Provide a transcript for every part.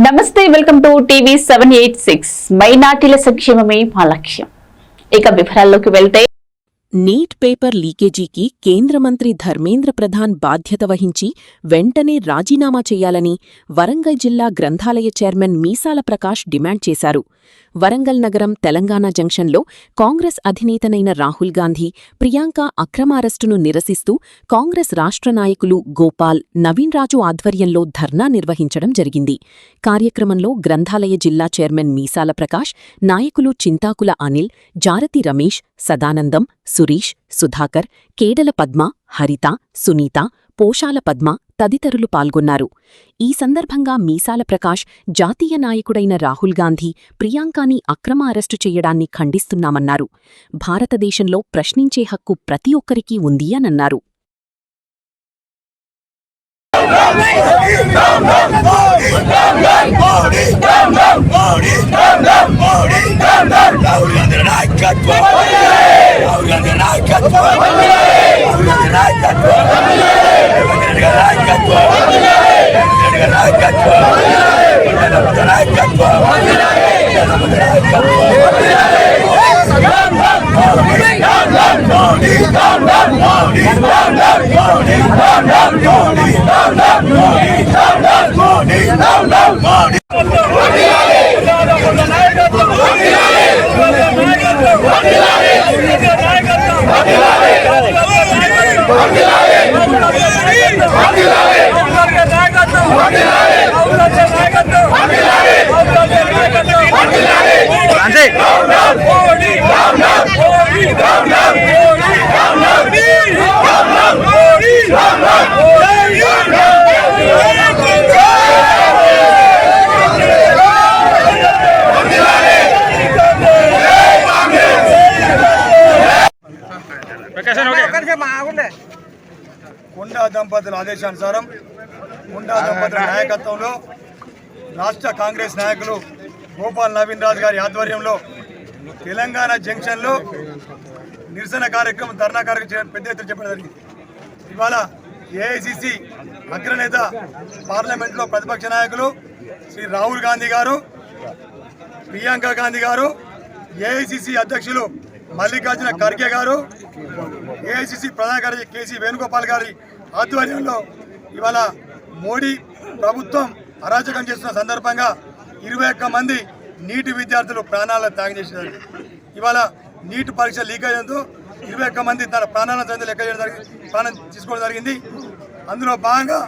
నమస్తే, welcome to TV 786. మైనార్టీల సంక్షేమమే మా లక్ష్యం. ఇక వివరాల్లోకి వెళ్తే, నీట్ పేపర్ లీకేజీకి కేంద్ర మంత్రి ధర్మేంద్ర ప్రధాన్ బాధ్యత వహించి వెంటనే రాజీనామా చేయాలని వరంగల్ జిల్లా గ్రంథాలయ చైర్మన్ మీసాల ప్రకాష్ డిమాండ్ చేశారు. వరంగల్ నగరం తెలంగాణ జంక్షన్లో కాంగ్రెస్ అధినేతనైన రాహుల్ గాంధీ, ప్రియాంక అక్రమ అరెస్టును నిరసిస్తూ కాంగ్రెస్ రాష్ట్ర నాయకులు గోపాల్, నవీన్ రాజు ఆధ్వర్యంలో ధర్నా నిర్వహించడం జరిగింది. కార్యక్రమంలో గ్రంథాలయ జిల్లా చైర్మన్ మీసాల ప్రకాష్, నాయకులు చింతాకుల అనిల్, జారతి రమేష్, సదానందం, సురీష్, సుధాకర్, కేడల పద్మ, హరిత, సునీత, పోషాల పద్మ తదితరులు పాల్గొన్నారు. ఈ సందర్భంగా మీసాల ప్రకాష్ జాతీయ నాయకుడైన రాహుల్ గాంధీ, ప్రియాంకాని అక్రమ అరెస్టు చేయడాన్ని ఖండిస్తున్నామన్నారు. భారతదేశంలో ప్రశ్నించే హక్కు ప్రతి ఒక్కరికీ ఉంది అనన్నారు. కొండా దంపతుల ఆదేశానుసారం కొండా దంపతుల నాయకత్వంలో రాష్ట్ర కాంగ్రెస్ నాయకులు గోపాల్, నవీన్ రాజు గారి ఆధ్వర్యంలో తెలంగాణ జంక్షన్లో నిరసన కార్యక్రమం, ధర్నా కార్యక్రమం పెద్ద ఎత్తున చెప్పడం జరిగింది. ఇవాళ ఏఐసిసి అగ్రనేత, పార్లమెంట్లో ప్రతిపక్ష నాయకులు శ్రీ రాహుల్ గాంధీ గారు, ప్రియాంక గాంధీ గారు, ఏఐసిసి అధ్యక్షులు మల్లికార్జున ఖర్గే గారు, ఏఐసిసి ప్రధాన కార్యదర్శి కేసీ వేణుగోపాల్ గారి ఆధ్వర్యంలో ఇవాళ మోడీ ప్రభుత్వం అరాచకం చేస్తున్న సందర్భంగా 21 మంది నీటి విద్యార్థులు ప్రాణాలను త్యాగం చేసినారు. ఇవాళ నీటి పరీక్ష లీక్ అయ్యేందుకు 21 మంది తన ప్రాణాలను లెక్క చేయడం ప్రాణం తీసుకోవడం జరిగింది. అందులో భాగంగా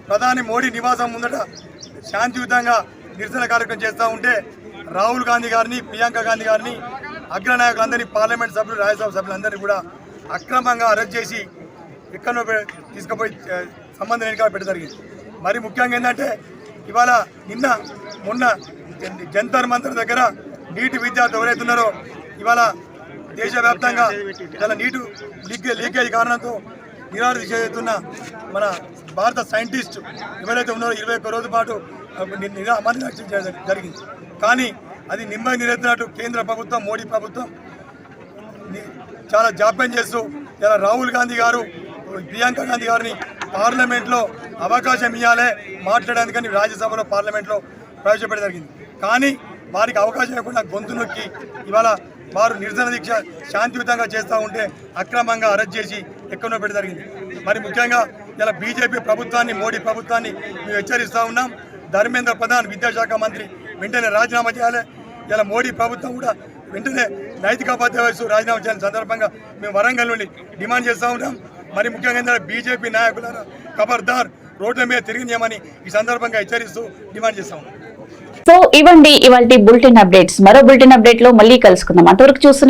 ప్రధాని మోడీ నివాసం ముందట శాంతియుతంగా నిరసన కార్యక్రమం చేస్తూ ఉంటే రాహుల్ గాంధీ గారిని, ప్రియాంక గాంధీ గారిని, అగ్రనాయకులందరినీ, పార్లమెంట్ సభ్యులు, రాజ్యసభ సభ్యులందరినీ కూడా అక్రమంగా అరెస్ట్ చేసి ఎక్కడో తీసుకుపోయి సంబంధం ఎన్నికలు పెట్టడం జరిగింది. మరి ముఖ్యంగా ఏంటంటే ఇవాళ మొన్న జంతర్ మంతర్ దగ్గర నీటి విద్యార్థులు ఎవరైతే ఉన్నారో ఇవాళ దేశవ్యాప్తంగా ఇలా నీటి లీకేజ్ కారణంతో నిరాహార చేస్తున్న మన భారత సైంటిస్ట్ ఎవరైతే ఉన్నారో 21 రోజుల పాటు అమలు జరిగింది. కానీ అది నిరెత్తినట్టు కేంద్ర ప్రభుత్వం, మోడీ ప్రభుత్వం చాలా జాప్యం చేస్తూ ఇలా రాహుల్ గాంధీ గారు, ప్రియాంక గాంధీ గారిని పార్లమెంట్లో అవకాశం ఇవ్వాలి మాట్లాడేందుకని రాజ్యసభలో, పార్లమెంట్లో ప్రవేశపెట్టడం జరిగింది. కానీ వారికి అవకాశం ఇవ్వకుండా గొంతు నొక్కి ఇవాళ వారు నిరసన దీక్ష శాంతియుతంగా చేస్తూ ఉంటే అక్రమంగా అరెస్ట్ చేసి ఎక్కడో పెట్టడం జరిగింది. మరి ముఖ్యంగా ఇలా బీజేపీ ప్రభుత్వాన్ని, మోడీ ప్రభుత్వాన్ని మేము హెచ్చరిస్తూ ఉన్నాం. ధర్మేంద్ర ప్రధాన్ విద్యాశాఖ మంత్రి వెంటనే రాజీనామా చేయాలి. ఇలా మోడీ ప్రభుత్వం కూడా వెంటనే నైతిక బాధ్యత వహిస్తూ రాజీనామా చేయాలని సందర్భంగా మేము వరంగల్ నుండి డిమాండ్ చేస్తూ ఉంటాం. మరి ముఖ్యంగా ఏంటంటే బీజేపీ నాయకుల ఖబర్దార్, రోడ్ల మీద తిరిగినామని ఈ సందర్భంగా హెచ్చరిస్తూ డిమాండ్ చేస్తాం. సో ఇవ్వండి ఇవాల్టి బులెటిన్ అప్డేట్స్. మరో బులెటిన్ అప్డేట్ లో మళ్ళీ కలుసుకుందాం. అంతవరకు చూస్తూనే